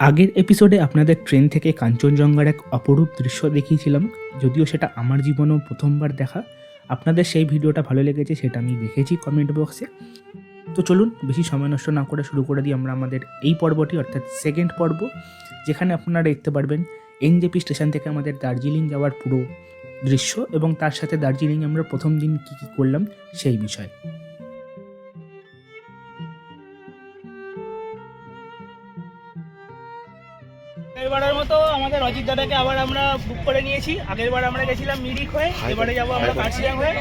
আগের এপিসোডে আপনাদের ট্রেন থেকে কাঞ্চনজঙ্ঘার এক অপরূপ দৃশ্য দেখিয়েছিলাম, যদিও সেটা আমার জীবনেও প্রথমবার দেখা। আপনাদের সেই ভিডিওটা ভালো লেগেছে, সেটা আমি দেখেছি কমেন্ট বক্সে। তো চলুন বেশি সময় নষ্ট না করে শুরু করে দিই আমরা আমাদের এই পর্বটি, অর্থাৎ সেকেন্ড পর্ব, যেখানে আপনারা দেখতে পারবেন এনজেপি স্টেশন থেকে আমাদের দার্জিলিং যাওয়ার পুরো দৃশ্য এবং তার সাথে দার্জিলিং আমরা প্রথম দিন কী কী করলাম সেই বিষয়। এবারের মতো আমাদের অজিত দাদাকে আবার আমরা বুক করে নিয়েছি। আগের বার আমরা গেছিলাম মিরিক হয়ে, এবারে যাবো আমরা কার্শিয়াং হয়ে।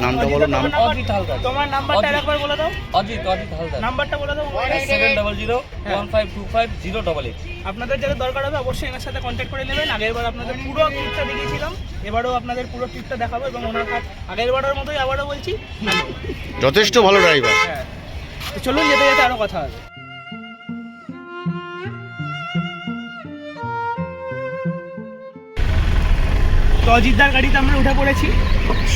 নামটা বলো। নাম অজিত হালদার। তোমার নাম্বারটা একবার বলে দাও। অজিত হালদার। নাম্বারটা বলে দাও। 700152508। আপনাদের যাদের দরকার হবে অবশ্যই এনার সাথে কন্ট্যাক্ট করে নেবেন। আগের বার আপনাদের পুরো ট্রিপটা দেখিয়েছিলাম, এবারেও আপনাদের পুরো ট্রিপটা দেখাবো এবং ওনার কাজ আগের বারের মতোই আবারও বলছি যথেষ্ট ভালো ড্রাইভার। হ্যাঁ, তো চলুন যেতে যেতে আরো কথা হবে। তো অজিতদার গাড়িতে আমরা উঠে পড়েছি।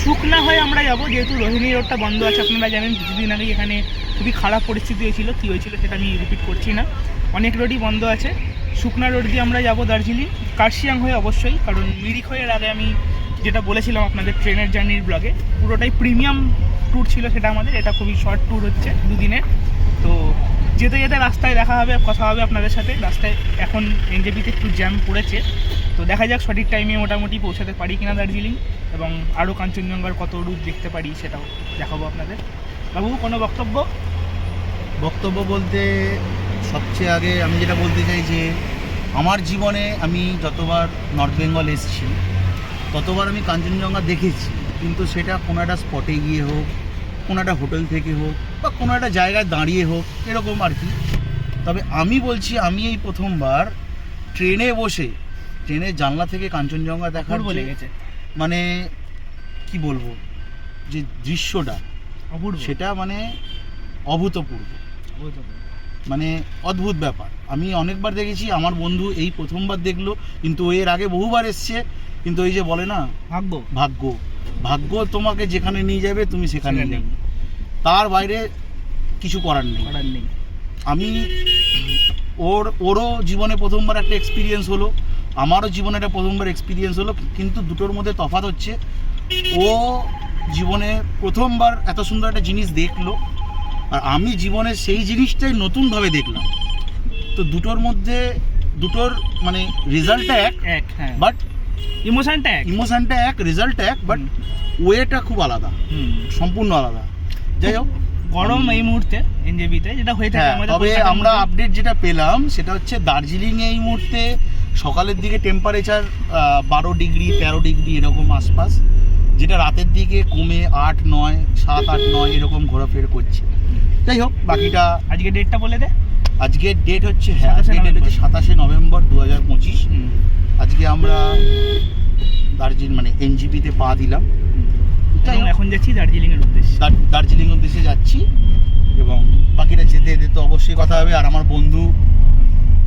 শুকনা হয়ে আমরা যাবো, যেহেতু রোহিণী রোডটা বন্ধ আছে। আপনারা জানেন কিছুদিন আগে এখানে খুবই খারাপ পরিস্থিতি হয়েছিল, কী হয়েছিল সেটা আমি রিপিট করছি না। অনেক রোডই বন্ধ আছে। শুকনা রোড দিয়ে আমরা যাব দার্জিলিং, কার্শিয়াং হয়ে অবশ্যই, কারণ মিরিক হয়ে এর আগে আমি যেটা বলেছিলাম আপনাদের ট্রেনের জার্নির ব্লগে, পুরোটাই প্রিমিয়াম ট্যুর ছিল সেটা আমাদের। এটা খুবই শর্ট ট্যুর হচ্ছে, দুদিনের। তো যেতে যেতে রাস্তায় দেখা হবে, কথা হবে আপনাদের সাথে। রাস্তায় এখন এনজেপিতে একটু জ্যাম পড়েছে, তো দেখা যাক সঠিক টাইমে মোটামুটি পৌঁছাতে পারি কিনা দার্জিলিং, এবং আরও কাঞ্চনজঙ্ঘার কত রূপ দেখতে পারি সেটাও দেখাবো আপনাদের। বাবু, কোনো বক্তব্য? বক্তব্য বলতে সবচেয়ে আগে আমি যেটা বলতে চাই যে আমার জীবনে আমি যতবার নর্থ বেঙ্গল এসেছি ততবার আমি কাঞ্চনজঙ্ঘা দেখেছি, কিন্তু সেটা কোনো একটা স্পটে গিয়ে হোক, কোনো একটা হোটেল থেকে হোক, বা কোনো একটা জায়গায় দাঁড়িয়ে হোক, এরকম আর কি। তবে আমি বলছি, আমি এই প্রথমবার ট্রেনে বসে ট্রেনের জানলা থেকে কাঞ্চনজঙ্ঘা দেখার বলে গেছে, মানে কি বলবো, যে দৃশ্যটা অপূর্ব, সেটা মানে অভূতপূর্ব, মানে অদ্ভুত ব্যাপার। আমি অনেকবার দেখেছি, আমার বন্ধু এই প্রথমবার দেখলো, কিন্তু এর আগে বহুবার এসছে। কিন্তু ওই যে বলে না, ভাগ্য ভাগ্য ভাগ্য তোমাকে যেখানে নিয়ে যাবে তুমি সেখানে যাবে, তার বাইরে কিছু করার নেই। আমি ওরও জীবনে প্রথমবার একটা এক্সপিরিয়েন্স হলো, আমারও জীবনে একটা প্রথমবার এক্সপিরিয়েন্স হলো, কিন্তু দুটোর মধ্যে তফাৎ হচ্ছে ও জীবনে প্রথমবার এত সুন্দর একটা জিনিস দেখলো, আর আমি জীবনে সেই জিনিসটাই নতুনভাবে দেখলাম। তো দুটোর মধ্যে দুটোর মানে রেজাল্টটা এক, বাট ইমোশনটা এক, রেজাল্টটা এক, বাট ওয়েটা খুব আলাদা, সম্পূর্ণ আলাদা। যাই হোক, গরম এই মুহূর্তে এনজেপিতে যেটা হয়ে থাকে আমাদের। তবে আমরা আপডেট যেটা পেলাম সেটা হচ্ছে দার্জিলিংয়ে এই মুহূর্তে সকালের দিকে টেম্পারেচার 12 ডিগ্রি 13 ডিগ্রি এরকম আশপাশ, যেটা রাতের দিকে কমে 8, 9, 7, 8, 9 এরকম ঘোরাফেরা করছে। যাই হোক, বাকিটা আজকে ডেটটা বলে দে। আজকের ডেট হচ্ছে 27শে নভেম্বর 2025। আজকে আমরা দার্জিলিং মানে এনজিপিতে পা দিলাম, এখন যাচ্ছি দার্জিলিংয়ের উদ্দেশ্যে। দার্জিলিং উদ্দেশ্যে যাচ্ছি, এবং বাকিটা যেতে যেতে তো অবশ্যই কথা হবে। আর আমার বন্ধু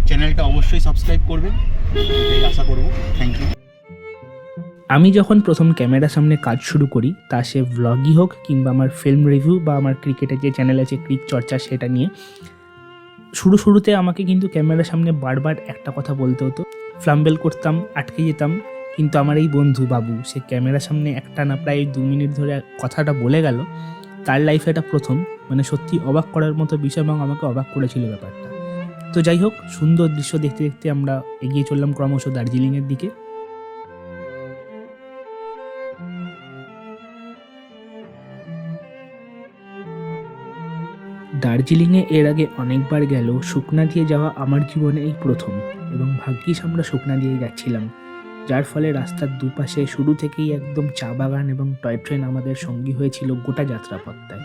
চ্যানেলটা অবশ্যই সাবস্ক্রাইব করবেন, এই আশা করব। Thank you. আমি যখন প্রথম ক্যামেরার সামনে কাজ শুরু করি, তা সে ভ্লগই হোক কিংবা আমার ফিল্ম রিভিউ বা আমার ক্রিকেটের যে চ্যানেল আছে ক্রিক চর্চা, সেটা নিয়ে শুরুতে আমাকে কিন্তু ক্যামেরার সামনে বারবার একটা কথা বলতে হতো, ফ্লাম্বেল করতাম, আটকে যেতাম। কিন্তু আমার এই বন্ধু বাবু, সে ক্যামেরার সামনে একটা না প্রায় 2 মিনিট ধরে কথাটা বলে গেল। তার লাইফে এটা প্রথম, মানে সত্যি অবাক করার মতো বিষয়, এবং আমাকে অবাক করেছিল ব্যাপারটা। তো যাই হোক, সুন্দর দৃশ্য দেখতে দেখতে আমরা এগিয়ে চললাম ক্রমশ দার্জিলিংয়ের দিকে। দার্জিলিংয়ে এর আগে অনেকবার গেল, শুকনা দিয়ে যাওয়া আমার জীবনে এই প্রথম, এবং ভাগ্যিস আমরা শুকনা দিয়ে যাচ্ছিলাম, যার ফলে রাস্তার দুপাশে শুরু থেকেই একদম চা বাগান এবং টয় ট্রেন আমাদের সঙ্গী হয়েছিল গোটা যাত্রাপথটায়।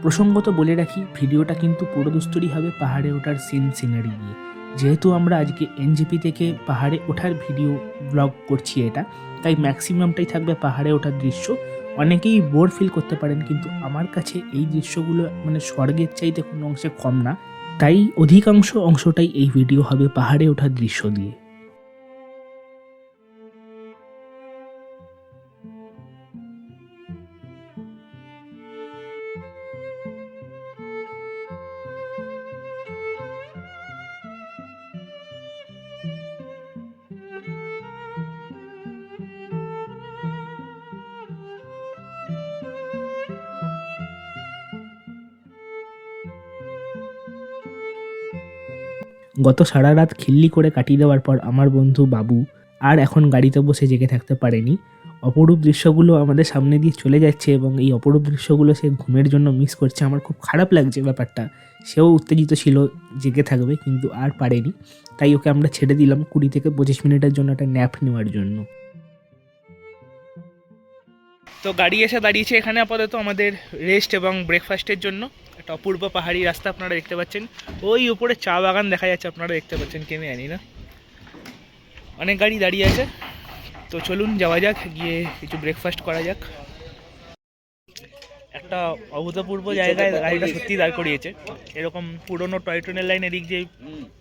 প্রসঙ্গত বলে রাখি, ভিডিওটা কিন্তু পুরোদস্তুরই হবে পাহাড়ে ওঠার সিনারি নিয়ে। যেহেতু আমরা আজকে এনজেপি থেকে পাহাড়ে ওঠার ভিডিও ব্লগ করছি এটা, তাই ম্যাক্সিমামটাই থাকবে পাহাড়ে ওঠার দৃশ্য। অনেকেই বোর ফিল করতে পারেন, কিন্তু আমার কাছে এই দৃশ্যগুলো মানে স্বর্গের চাইতে কোনো অংশে কম না, তাই অধিকাংশ অংশটাই এই ভিডিও হবে পাহাড়ে ওঠার দৃশ্য দিয়ে। গত সারা রাত খিল্লি করে কাটিয়ে দেওয়ার পর আমার বন্ধু বাবু আর এখন গাড়িতে বসে জেগে থাকতে পারেনি। অপরূপ দৃশ্যগুলো আমাদের সামনে দিয়ে চলে যাচ্ছে এবং এই অপরূপ দৃশ্যগুলো সে ঘুমের জন্য মিস করছে। আমার খুব খারাপ লাগছে ব্যাপারটা। সেও উত্তেজিত ছিল জেগে থাকবে, কিন্তু আর পারেনি, তাই ওকে আমরা ছেড়ে দিলাম 20 থেকে 25 মিনিটের জন্য একটা ন্যাপ নেওয়ার জন্য। তো গাড়ি এসে দাঁড়িয়েছে এখানে আপাতত আমাদের রেস্ট এবং ব্রেকফাস্টের জন্য। একটা অপূর্ব পাহাড়ি রাস্তা আপনারা দেখতে পাচ্ছেন, ওই উপরে চা বাগান দেখা যাচ্ছে, আপনারা দেখতে পাচ্ছেন কেমে জানি না। অনেক গাড়ি দাঁড়িয়ে আছে, তো চলুন যাওয়া যাক, গিয়ে কিছু ব্রেকফাস্ট করা যাক। একটা অভূতপূর্ব জায়গায় গাড়িটা সত্যি দাঁড় করিয়েছে। এরকম পুরনো টয় ট্রেনের লাইন এদিক দিয়ে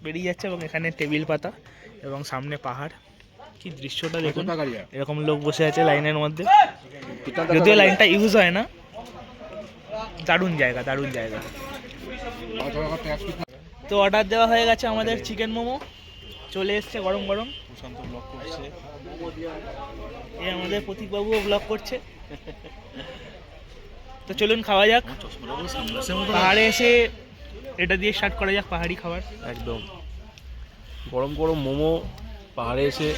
বেরিয়ে যাচ্ছে এবং এখানে টেবিল পাতা এবং সামনে পাহাড়। কি দৃশ্যটা দেখুন, এরকম লোক বসে আছে লাইনের মধ্যে, যদিও লাইনটা ইউজ হয় না। দারুণ জায়গা, দারুণ জায়গা। তো অর্ডার দেওয়া হয়ে গেছে আমাদের চিকেন মোমো, চলে এসছে গরম গরম। প্রশান্ত ব্লগ করছে, এই আমাদের প্রতীকবাবুও ব্লগ করছে। তো চলুন খাওয়া যাক। পাহাড়ে এসে এটা দিয়ে স্টার্ট করা যাক পাহাড়ি খাবার। একদম গরম গরম মোমো পাহাড়ে এসে।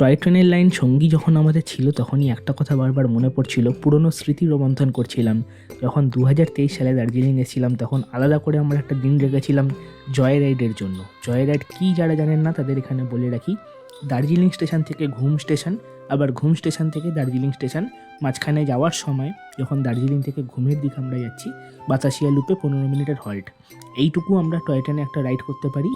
টয় ট্রেনের লাইন সঙ্গী যখন আমাদের ছিল, তখনই একটা কথা বারবার মনে পড়ছিল, পুরনো স্মৃতি রোমন্থন করছিলাম। যখন 2023 সালে দার্জিলিং এসেছিলাম, তখন আলাদা করে আমরা একটা দিন রেখেছিলাম জয় রাইডের জন্য। জয় রাইড কী যারা জানেন না তাদের এখানে বলে রাখি, দার্জিলিং স্টেশন থেকে ঘুম স্টেশন, আবার ঘুম স্টেশন থেকে দার্জিলিং স্টেশন, মাঝখানে যাওয়ার সময় যখন দার্জিলিং থেকে ঘুমের দিকে আমরা যাচ্ছি, বাতাসিয়া লুপে 15 মিনিটের হল্ট। এইটুকু আমরা টয় ট্রেনে একটা রাইড করতে পারি।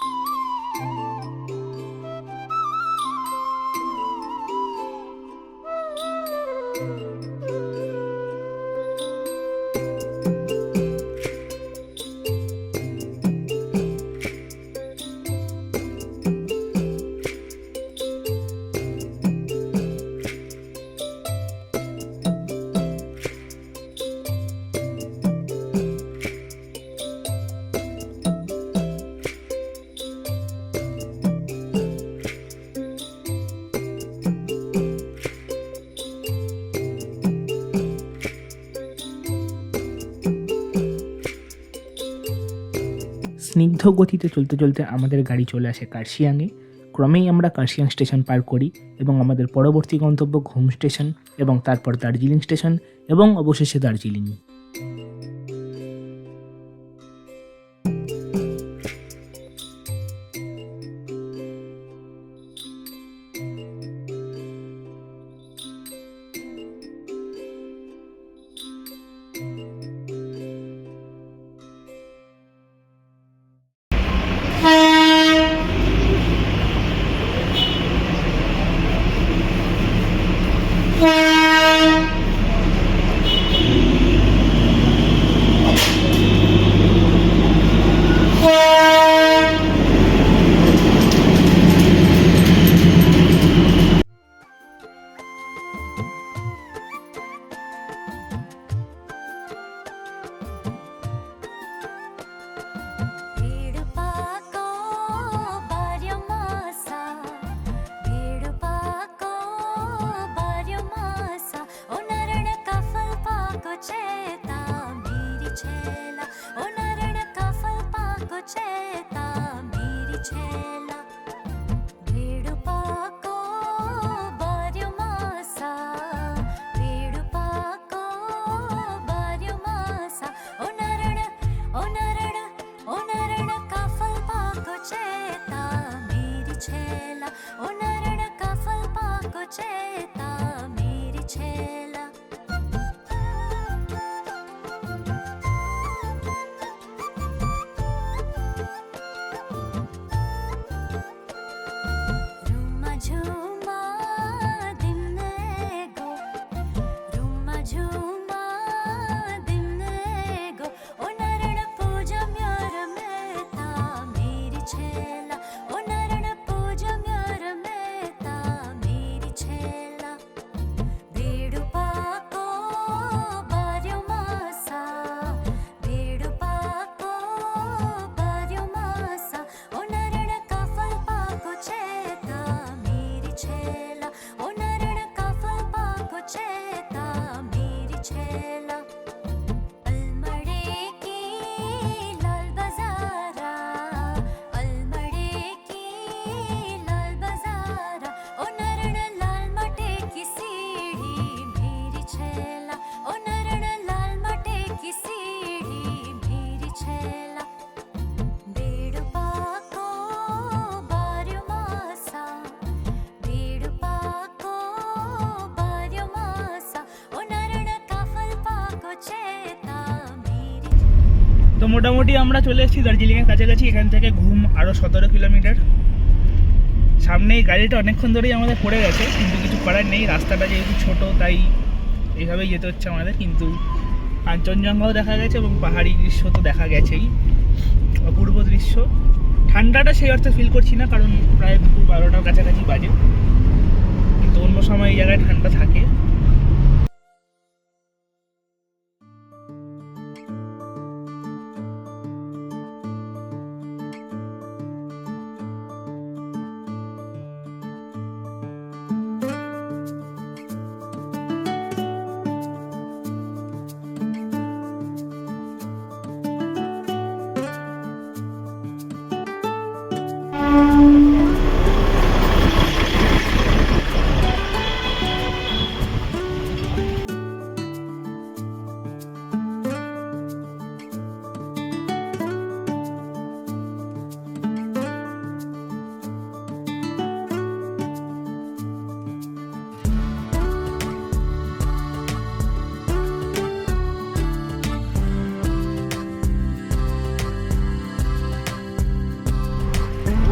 স্নিগ্ধ গতিতে চলতে চলতে আমাদের গাড়ি চলে আসে কার্শিয়াংয়ে। ক্রমেই আমরা কার্শিয়াং স্টেশন পার করি এবং আমাদের পরবর্তী গন্তব্য ঘুম স্টেশন এবং তারপর দার্জিলিং স্টেশন এবং অবশেষে দার্জিলিং। चेता मेरी छेला ओ नरण कफल पाको चेता मेरी छेला वेडुपाको बार्यो मासा वेडुपाको बार्यो मासा ओ नरण कफल पाको चेता मेरी छेला ओ नरण कफल पाको चेता मेरी छेला रुमा झुमा दिने गो रुमा झुमा दिने गो ओ नरण पूजा म्यार मेता मेरी छेला ओ नरण पूजा म्यार मेता मेरी छेला वेडुपाको बार्यो मासा वेडुपाको बार्यो मासा ओ नरण कफल पाको चेता मेरी छेला ओ नरण कफल पाको चेता मेरी छेला अलमड़े की लाल बाजारा अलमड़े की लाल बाजारा ओ नरण लाल मटे की सीढ़ी मेरी छेला ओ नरण लाल मटे की सीढ़ी मेरी छेला वेडुपाको बार्यो मासा वेडुपाको बार्यो मासा ओ नरण कफल पाको चेता मेरी তো মোটামুটি আমরা চলে এসেছি দার্জিলিংয়ের কাছাকাছি। এখান থেকে ঘুম আরও 17 কিলোমিটার। সামনেই গাড়িটা অনেকক্ষণ ধরেই আমাদের পড়ে গেছে, কিন্তু কিছু করার নেই, রাস্তাটা যেহেতু ছোট তাই এইভাবেই যেতে হচ্ছে আমাদের। কিন্তু কাঞ্চনজঙ্ঘাও দেখা গেছে এবং পাহাড়ি দৃশ্য তো দেখা গেছেই, অপূর্ব দৃশ্য। ঠান্ডাটা সেই অর্থে ফিল করছি না, কারণ প্রায় দুপুর 12টার কাছাকাছি বাজে, কিন্তু অন্য সময় এই জায়গায় ঠান্ডা থাকে।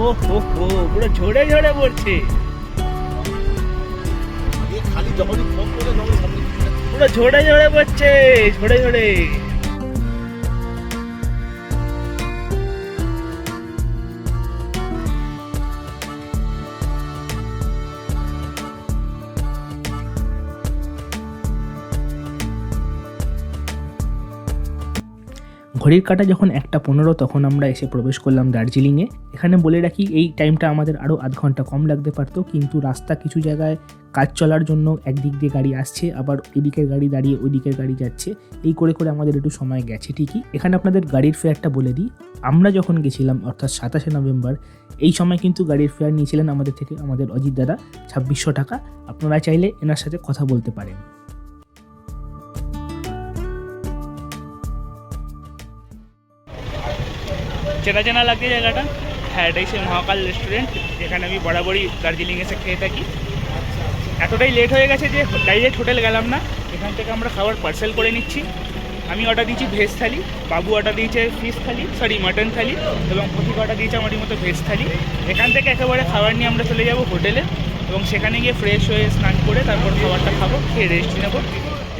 ও হো হো, পুরো ঝরে ঝরে পড়ছে, খালি যখনই ফোন করে তখন সামনে পুরো ঝরে ঝরে পড়ছে, ঝরে ঝরে। ঘড়ির কাঁটা যখন 1:15 তখন আমরা এসে প্রবেশ করলাম দার্জিলিংয়ে। এখানে বলে রাখি এই টাইমটা আমাদের আরও আধ ঘন্টা কম লাগতে পারতো, কিন্তু রাস্তা কিছু জায়গায় কাজ চলার জন্য একদিক দিয়ে গাড়ি আসছে, আবার এদিকের গাড়ি দাঁড়িয়ে ওই দিকের গাড়ি যাচ্ছে, এই করে করে আমাদের একটু সময় গেছে ঠিকই। এখানে আপনাদের গাড়ির ফেয়ারটা বলে দিই, আমরা যখন গেছিলাম অর্থাৎ 27শে নভেম্বর, এই সময় কিন্তু গাড়ির ফেয়ার নিয়েছিলেন আমাদের থেকে আমাদের অজিত দাদা 2600 টাকা। আপনারা চাইলে এনার সাথে কথা বলতে পারেন। চেনা চেনা লাগছে জায়গাটা। হ্যাঁ, এটাই সেই মহাকাল রেস্টুরেন্ট, যেখানে আমি বরাবরই দার্জিলিং এসে খেয়ে থাকি। এতটাই লেট হয়ে গেছে যে ডাইরেক্ট হোটেল গেলাম না, এখান থেকে আমরা খাবার পার্সেল করে নিচ্ছি। আমি অর্ডার দিয়েছি ভেজ থালি, বাবু অর্ডার দিয়েছে ফিশ থালি, মাটন থালি, এবং প্রতীক অর্ডার দিয়েছে আমারই মতো ভেজ থালি। এখান থেকে একেবারে খাবার নিয়ে আমরা চলে যাব হোটেলে, এবং সেখানে গিয়ে ফ্রেশ হয়ে স্নান করে তারপর খাবারটা খাবো, খেয়ে রেস্ট নেবো।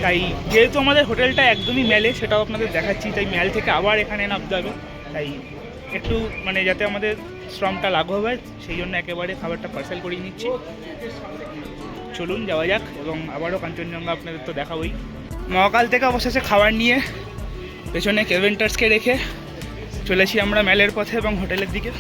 তাই যেহেতু আমাদের হোটেলটা একদমই ম্যালে, সেটাও আপনাদের দেখাচ্ছি, তাই ম্যাল থেকে আবার এখানে নামতে হবে। তাই একটু মানে যাতে আমাদের শ্রমটা লাঘব হয়, সেই জন্য একেবারে খাবারটা পার্সেল করিয়ে নিচ্ছি। চলুন যাওয়া যাক, এবং আবারও কাঞ্চনজঙ্ঘা আপনাদের তো দেখাবই। মহাকাল থেকে অবশেষে খাবার নিয়ে পেছনে কেভেন্টার্সকে রেখে চলেছি আমরা ম্যালের পথে এবং হোটেলের দিকে।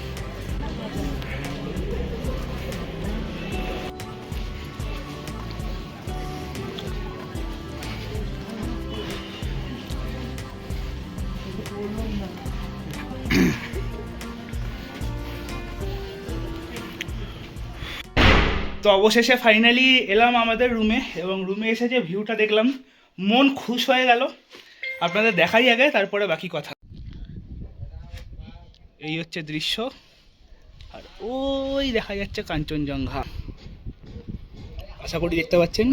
তো অবশেষে ফাইনালি এলাম আমাদের রুমে, এবং রুমে এসে যে ভিউটা দেখলাম মন খুশ হয়ে গেল। আপনাদের দেখাই আগে, তারপরে বাকি কথা। এই হচ্ছে দৃশ্য, আর ওই দেখা যাচ্ছে কাঞ্চনজঙ্ঘা, আশা করি দেখতে পাচ্ছেন।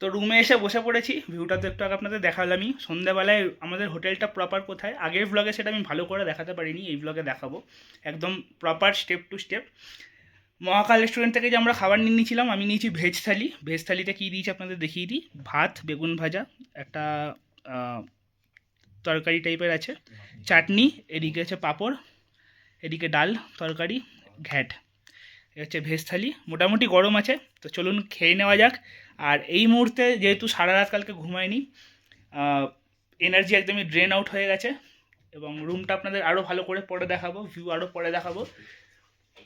তো রুমে এসে বসে পড়েছি, ভিউটা তো একটু আগে আপনাদের দেখালামই। সন্ধ্যাবেলায় আমাদের হোটেলটা প্রপার কোথায়, আগের ব্লগে সেটা আমি ভালো করে দেখাতে পারিনি, এই ব্লগে দেখাবো একদম প্রপার স্টেপ টু স্টেপ। মহাকাল রেস্টুরেন্ট থেকে যে আমরা খাবার নিয়ে নিয়েছিলাম, আমি নিয়েছি ভেজ থালি। ভেজ থালিতে কী দিয়েছি আপনাদের দেখিয়ে দিই। ভাত, বেগুন ভাজা, একটা তরকারি টাইপের আছে, চাটনি, এদিকে আছে পাঁপড়, এদিকে ডাল, তরকারি, ঘ্যাট। এ হচ্ছে ভেজ থালি, মোটামুটি গরম আছে। তো চলুন খেয়ে নেওয়া যাক। আর এই মুহূর্তে যেহেতু সারা রাত কালকে ঘুমায়নি, এনার্জি একদমই ড্রেন আউট হয়ে গেছে, এবং রুমটা আপনাদের আরও ভালো করে পরে দেখাবো, ভিউ আরও পরে দেখাবো।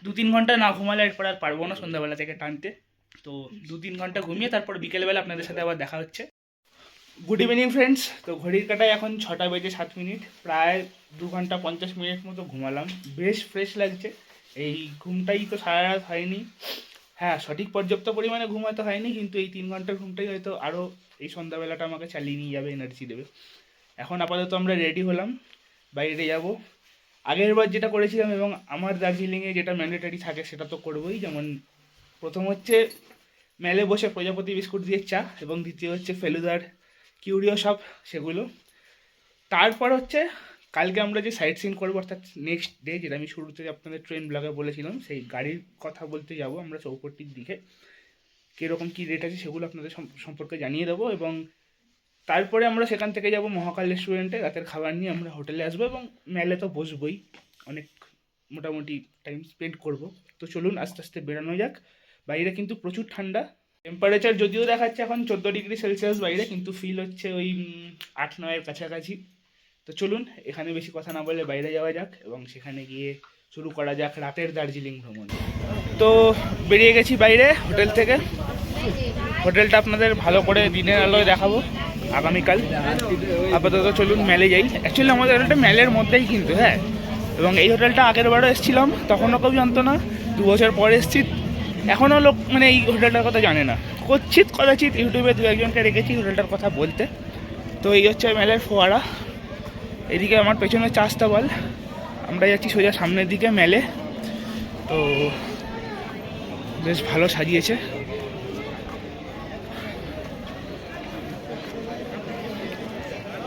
2-3 ঘন্টা না ঘুমালে এরপর আর পারবো না সন্ধ্যাবেলা থেকে টানতে। তো 2-3 ঘন্টা ঘুমিয়ে তারপর বিকেলবেলা আপনাদের সাথে আবার দেখা হচ্ছে। Good evening friends. তো ঘড়ির কাটায় এখন 6টা বেজে 7 মিনিট, প্রায় 2 ঘন্টা 50 মিনিট মতো ঘুমালাম। বেশ ফ্রেশ লাগছে, এই ঘুমটাই তো সারা রাত হয়নি। হ্যাঁ, সঠিক পর্যাপ্ত পরিমাণে ঘুম হয়তো হয়নি, কিন্তু এই 3 ঘন্টার ঘুমটাই হয়তো আরও এই সন্ধ্যাবেলাটা আমাকে চালিয়ে নিয়ে যাবে, এনার্জি দেবে। এখন আপাতত আমরা রেডি হলাম, বাইরে যাব। আগের বার যেটা করেছিলাম এবং আমার দার্জিলিংয়ে যেটা ম্যান্ডেটারি থাকে সেটা তো করবোই। যেমন প্রথম হচ্ছে মেলে বসে প্রজাপতি বিস্কুট দিয়ে চা, এবং দ্বিতীয় হচ্ছে ফেলুদার কিউরিও শপ, সেগুলো। তারপর হচ্ছে কালকে আমরা যে সাইট সিন করবো, অর্থাৎ নেক্সট ডে, যেটা আমি শুরুতে আপনাদের ট্রেন ব্লগে বলেছিলাম, সেই গাড়ির কথা বলতে যাব আমরা চৌপট্টির দিকে। কীরকম কী রেট আছে সেগুলো আপনাদের সম্পর্কে জানিয়ে দেবো, এবং তারপরে আমরা সেখান থেকে যাব মহাকাল রেস্টুরেন্টে, রাতের খাবার নিয়ে আমরা হোটেলে আসবো, এবং মেলে তো বসবই, অনেক মোটামুটি টাইম স্পেন্ড করব। তো চলুন আস্তে আস্তে বেরোনো যাক। বাইরে কিন্তু প্রচুর ঠান্ডা, টেম্পারেচার যদিও দেখাচ্ছে এখন 14 ডিগ্রি সেলসিয়াস বাইরে, কিন্তু ফিল হচ্ছে ওই 8-9-এর কাছাকাছি। তো চলুন এখানে বেশি কথা না বলে বাইরে যাওয়া যাক, এবং সেখানে গিয়ে শুরু করা যাক রাতের দার্জিলিং ভ্রমণ। তো বেরিয়ে গেছি বাইরে হোটেল থেকে। হোটেলটা আপনাদের ভালো করে দিনের আলোয় দেখাবো আগামীকাল। আপাতত চলুন মেলে যাই। অ্যাকচুয়ালি আমাদের হোটেলটা মেলের মধ্যেই কিন্তু, হ্যাঁ, এবং এই হোটেলটা আগের বারও এসেছিলাম, তখনও কেউ জানতো না। 2 বছর পরে এসেছি, এখনও লোক মানে এই হোটেলটার কথা জানে না। কদাচিৎ ইউটিউবে 2-1জনকে রেখেছি হোটেলটার কথা বলতে। তো এই হচ্ছে মেলের ফোয়ারা, এদিকে আমার পেছনে চাষটা বল, আমরা যাচ্ছি সোজা সামনের দিকে মেলে। তো বেশ ভালো সাজিয়েছে।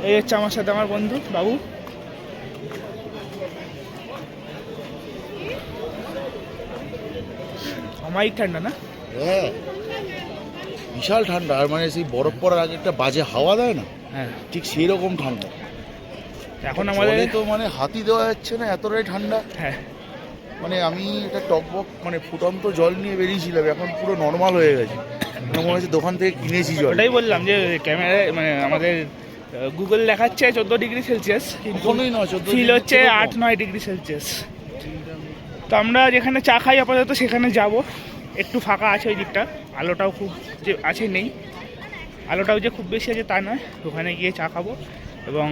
এই হচ্ছে আমার সাথে আমার বন্ধু বাবু। অমায়িক ঠান্ডা না? হ্যাঁ, বিশাল ঠান্ডা। আর মানে সেই বরফ পড়ার আগে একটা বাজে হাওয়া দেয় না, হ্যাঁ, ঠিক সেই রকম ঠান্ডা। এখন আমাদের জলে তো মানে হাতি দেওয়া যাচ্ছে না, এতটাই ঠান্ডা। হ্যাঁ, মানে আমি একটা টকবক মানে ফুটন্ত জল নিয়ে বেরিয়েছিলাম, এখন পুরো নর্মাল হয়ে গেছে, মনে হচ্ছে দোকান থেকে কিনেছি জল। ওটাই বললাম যে ক্যামেরায় মানে আমাদের গুগল দেখাচ্ছে 14 ডিগ্রি সেলসিয়াস, কিন্তু কখনোই নয়, 14 ফিল হচ্ছে ডিগ্রি 8-9 ডিগ্রি সেলসিয়াস। তো আমরা যেখানে চা খাই আপাতত সেখানে যাব। একটু ফাঁকা আছে ওই দিকটা, আলোটাও খুব যে আছে নেই, আলোটাও যে খুব বেশি আছে তা নয়। ওখানে গিয়ে চা খাবো, এবং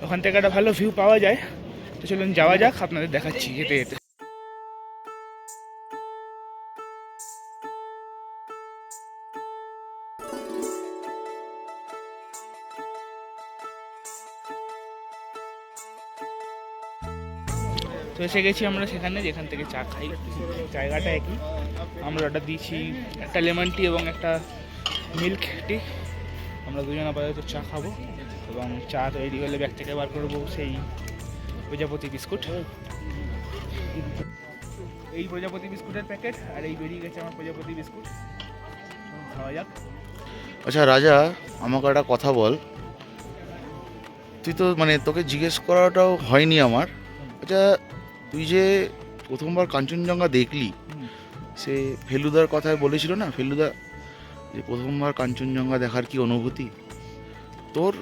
ওখান থেকে একটা ভালো ভিউ পাওয়া যায়। তো চলুন যাওয়া যাক, আপনাদের দেখাচ্ছি যেতে যেতে। তো এসে গেছি আমরা সেখানে যেখান থেকে চা খাই, জায়গাটা একই। আমরা অর্ডার দিয়েছি একটা লেমন টি এবং একটা মিল্ক টি। আমরা দুজন আপাতত চা খাবো, এবং চা তৈরি হলে ব্যাগ থেকে বার করবো সেই প্রজাপতি বিস্কুট। এই প্রজাপতি বিস্কুটের প্যাকেট, আর এই বেরিয়ে গেছে আমার প্রজাপতি বিস্কুট। খাওয়া যাক। আচ্ছা রাজা, আমাকে একটা কথা বল। তুই তো মানে তোকে জিজ্ঞেস করাটাও হয়নি আমার। আচ্ছা, তুই যে প্রথমবার কাঞ্চনজঙ্ঘা দেখলি, সে ফেলুদার কথায় বলেছিল না, ফেলুদা যে প্রথমবার কাঞ্চনজঙ্ঘা দেখার কি অনুভূতি, তোর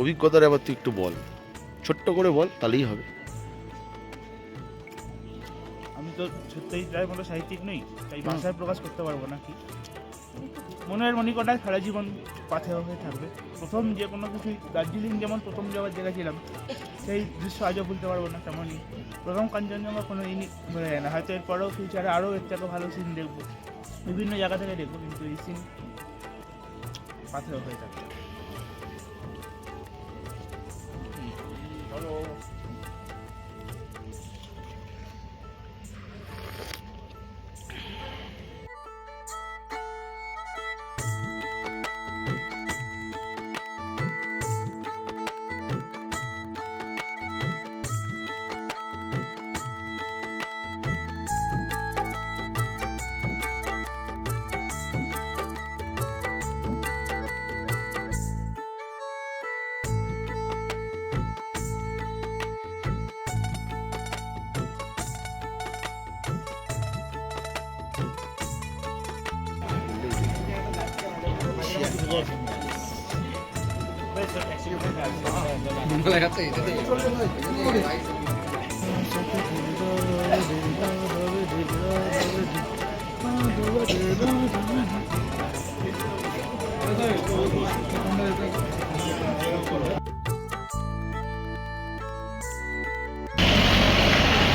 অভিজ্ঞতার এবার তুই একটু বল, ছোট্ট করে বল, তাহলেই হবে। আমি তো সত্যিই প্রায় মতো সাহিত্যিক নই, তাই ভাষায় প্রকাশ করতে পারবো না। কি মনের মণিকোঠায় সারা জীবন পাথেয় হয়ে থাকবে। প্রথম যে কোনো কিছুই, দার্জিলিং যেমন প্রথম যাওয়ার জায়গা ছিলাম, সেই দৃশ্য আজও ভুলতে পারবো না। তেমনই প্রথম কাঞ্চনজঙ্ঘা কোনো দিনই ভুলে যায় না। হয়তো এরপরেও ফিউচারে আরও এর থেকে ভালো সিন দেখবো, বিভিন্ন জায়গা থেকে দেখবো, কিন্তু এই সিন পাথেয় হয়ে থাকবে।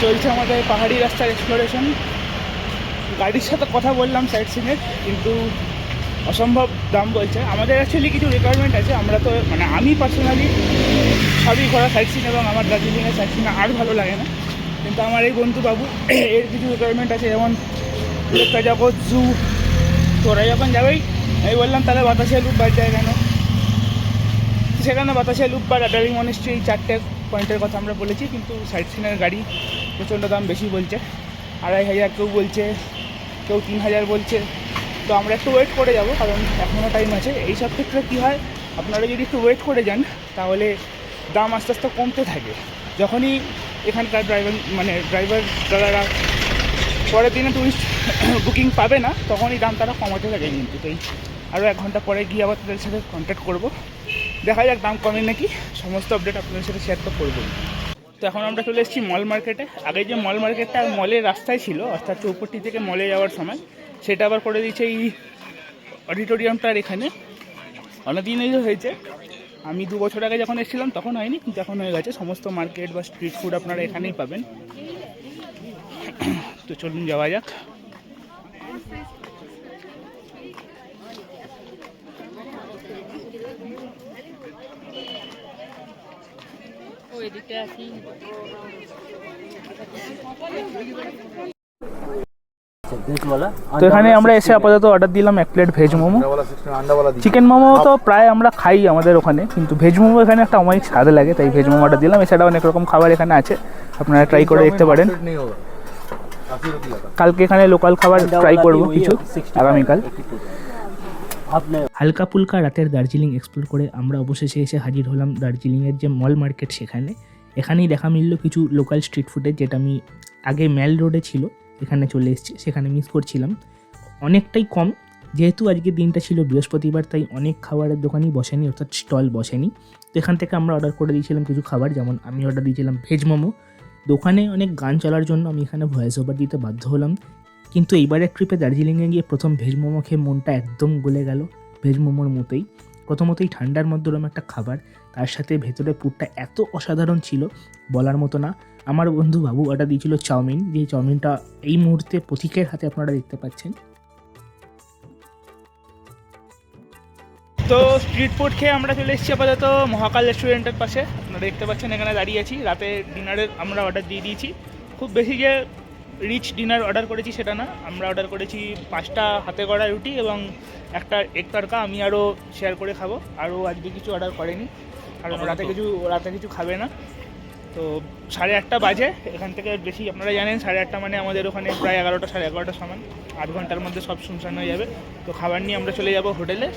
চলছে আমাদের পাহাড়ি রাস্তার এক্সপ্লোরেশন। গাড়ির সাথে কথা বললাম সাইট সিনের, কিন্তু অসম্ভব দাম বলছে। আমাদের অ্যাকচুয়ালি কিছু রিকোয়ারমেন্ট আছে, আমরা তো মানে আমি পার্সোনালি সবই ঘোরা সাইট সিন এবং আমার দার্জিলিংয়ের সাইট সিন আর ভালো লাগে না, কিন্তু আমার এই বন্ধু বাবু এর কিছু রিকোয়ারমেন্ট আছে, যেমন লোকটা জগৎ জু। তোরা যখন যাবেই আমি বললাম তাহলে বাতাসিয়া লুপ বাদ যায় কেন, সেখানে বাতাসিয়া লুপ বা রাডারিং মনেস্ট্রি এই 4টে পয়েন্টের কথা আমরা বলেছি, কিন্তু সাইট সিনের গাড়ি প্রচণ্ড দাম বেশি বলছে। 2500 কেউ বলছে, কেউ 3000 বলছে। তো আমরা একটু ওয়েট করে যাব, কারণ এখনও টাইম আছে। এই সব ক্ষেত্রে কী হয়, আপনারা যদি একটু ওয়েট করে যান তাহলে দাম আস্তে আস্তে কমতে থাকে। যখনই এখানকার ড্রাইভার দাদারা পরের দিনে টুরিস্ট বুকিং পাবে না, তখনই দাম তারা কমাতে থাকে। কিন্তু তাই আরও 1 ঘন্টা পরে গিয়ে আবার তাদের সাথে কন্ট্যাক্ট করব, দেখা যাক দাম কমে নাকি। সমস্ত আপডেট আপনাদের সাথে শেয়ার তো করবো। তো এখন আমরা চলে এসেছি মল মার্কেটে। আগে যে মল মার্কেটটা মলের রাস্তায় ছিল, অর্থাৎ চৌপট্টি থেকে মলে যাওয়ার সময়, সেটা আবার করে দিয়েছে এই অডিটোরিয়ামটার এখানে। অনেকদিনই হয়েছে, আমি 2 বছর আগে যখন এসেছিলাম তখন হয়নি, কিন্তু এখন হয়ে গেছে। সমস্ত মার্কেট বা স্ট্রিট ফুড আপনারা এখানেই পাবেন। তো চলুন যাওয়া যাক। তো এখানে আমরা এসে আপাতত অর্ডার দিলাম 1 plate veg momo. Chicken momo তো প্রায় আমরা খাই আমাদের ওখানে, কিন্তু ভেজ মোমো এখানে একটা অনেক স্বাদ লাগে, তাই ভেজ মোমো অর্ডার দিলাম। এছাড়াও অনেক রকম খাবার এখানে আছে, আপনারা ট্রাই করে দেখতে পারেন। কালকে এখানে লোকাল খাবার ট্রাই করবো কিছু, আগামীকাল। হালকা ফুলকা রাতের দার্জিলিং এক্সপ্লোর করে আমরা অবশেষে এসে হাজির হলাম দার্জিলিংয়ের যে মল মার্কেট সেখানে। এখানেই দেখা মিলল কিছু লোকাল স্ট্রিট ফুডের, যেটা আমি আগে ম্যাল রোডে ছিল এখানে চলে এসেছি, সেখানে মিস করছিলাম। অনেকটাই কম, যেহেতু আজকের দিনটা ছিল বৃহস্পতিবার, তাই অনেক খাবারের দোকানই বসেনি, অর্থাৎ স্টল বসেনি। তো এখান থেকে আমরা অর্ডার করে দিয়েছিলাম কিছু খাবার, যেমন আমি অর্ডার দিয়েছিলাম ভেজ মোমো। দোকানে অনেক গান চলার জন্য আমি এখানে ভয়েস ওভার দিতে বাধ্য হলাম, কিন্তু এইবারের ট্রিপে দার্জিলিংয়ে গিয়ে প্রথম ভেজ মোমো খেয়ে মনটা একদম গলে গেল। ভেজ মোমোর মতোই, প্রথমতই ঠান্ডার মধ্যে ওরকম একটা খাবার, তার সাথে ভেতরে পুরটা এত অসাধারণ ছিল বলার মতো না। আমার বন্ধু বাবু অর্ডার দিয়েছিল চাউমিন, যে চাউমিনটা এই মুহূর্তে প্রতীকের হাতে আপনারা দেখতে পাচ্ছেন। তো স্ট্রিট ফুড খেয়ে আমরা চলে এসেছি আপাতত মহাকাল রেস্টুরেন্টের পাশে। আপনারা দেখতে পাচ্ছেন এখানে দাঁড়িয়ে আছি। রাতে ডিনারের আমরা অর্ডার দিয়ে দিয়েছি। খুব বেশি যে রিচ ডিনার অর্ডার করেছি সেটা না, আমরা অর্ডার করেছি 5টা হাতে গড়া রুটি এবং একটা এগ তড়কা। আমি আরও শেয়ার করে খাবো, আরও আজকে কিছু অর্ডার করেনি, কারণ রাতে কিছু খাবে না। তো 8:30 বাজে, এখান থেকে বেশি আপনারা জানেন 8:30 মানে আমাদের ওখানে প্রায় 11টা 11:30 সমান। 8 ঘন্টার মধ্যে সব শুনশান হয়ে যাবে। তো খাবার নিয়ে আমরা চলে যাব হোটেলে,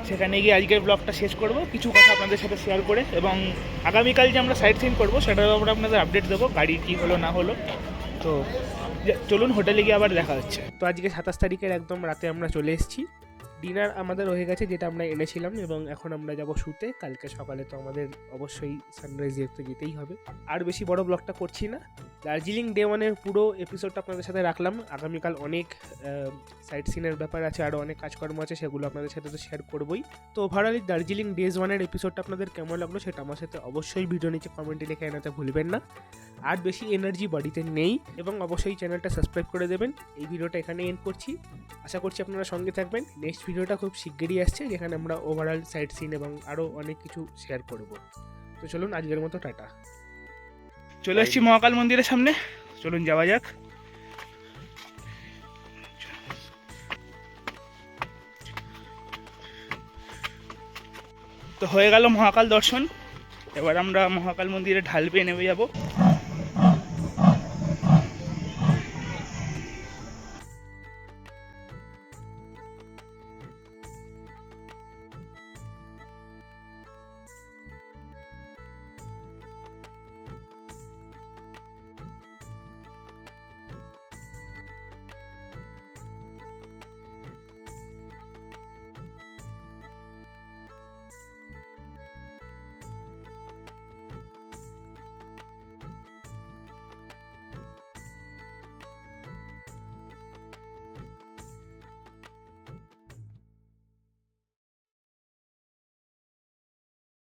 সেখানে গিয়ে আজকের ব্লগটা শেষ করব কিছু কথা আপনাদের সাথে শেয়ার করে, এবং আগামীকাল যে আমরা সাইট সিন করবো সেটার ব্যাপারে আপনাদের আপডেট দেবো, গাড়ির কী হলো না হলো। তো চলুন হোটেলে গিয়ে আবার দেখা হচ্ছে। তো আজকে 27 তারিখের একদম রাতে আমরা চলে এসেছি। ডিনার আমাদের হয়ে গেছে, যেটা আমরা এনেছিলাম, এবং এখন আমরা যাব শুতে। কালকে সকালে তো আমাদের অবশ্যই সানরাইজ দেখতে যেতেই হবে। আর বেশি বড় ব্লগটা করছি না, দার্জিলিং ডে 1-এর পুরো এপিসোডটা আপনাদের সাথে রাখলাম। আগামীকাল অনেক সাইট সিনের ব্যাপার আছে, আরও অনেক কাজকর্ম আছে, সেগুলো আপনাদের সাথে তো শেয়ার করবোই। তো ওভারঅল দার্জিলিং ডেজ 1-এর এপিসোডটা আপনাদের কেমন লাগলো সেটা আমার সাথে অবশ্যই ভিডিও নিচে কমেন্টে লিখে জানাতে ভুলবেন না। আর বেশি এনার্জি বডিতে নেই, এবং অবশ্যই চ্যানেলটা সাবস্ক্রাইব করে দেবেন। এই ভিডিওটা এখানে এন্ড করছি, আশা করছি আপনারা সঙ্গে থাকবেন। নেক্সট ভিডিওটা খুব শিগগিরই আসছে, যেখানে আমরা ওভারঅল সাইট সিন এবং আরও অনেক কিছু শেয়ার করব। তো চলুন, আজকের মতো টাটা। চলে এসেছি মহাকাল মন্দিরের সামনে, চলুন যাওয়া যাক। তো হয়ে গেল মহাকাল দর্শন, এবার আমরা মহাকাল মন্দিরে ঢাল পেয়ে নেমে যাব।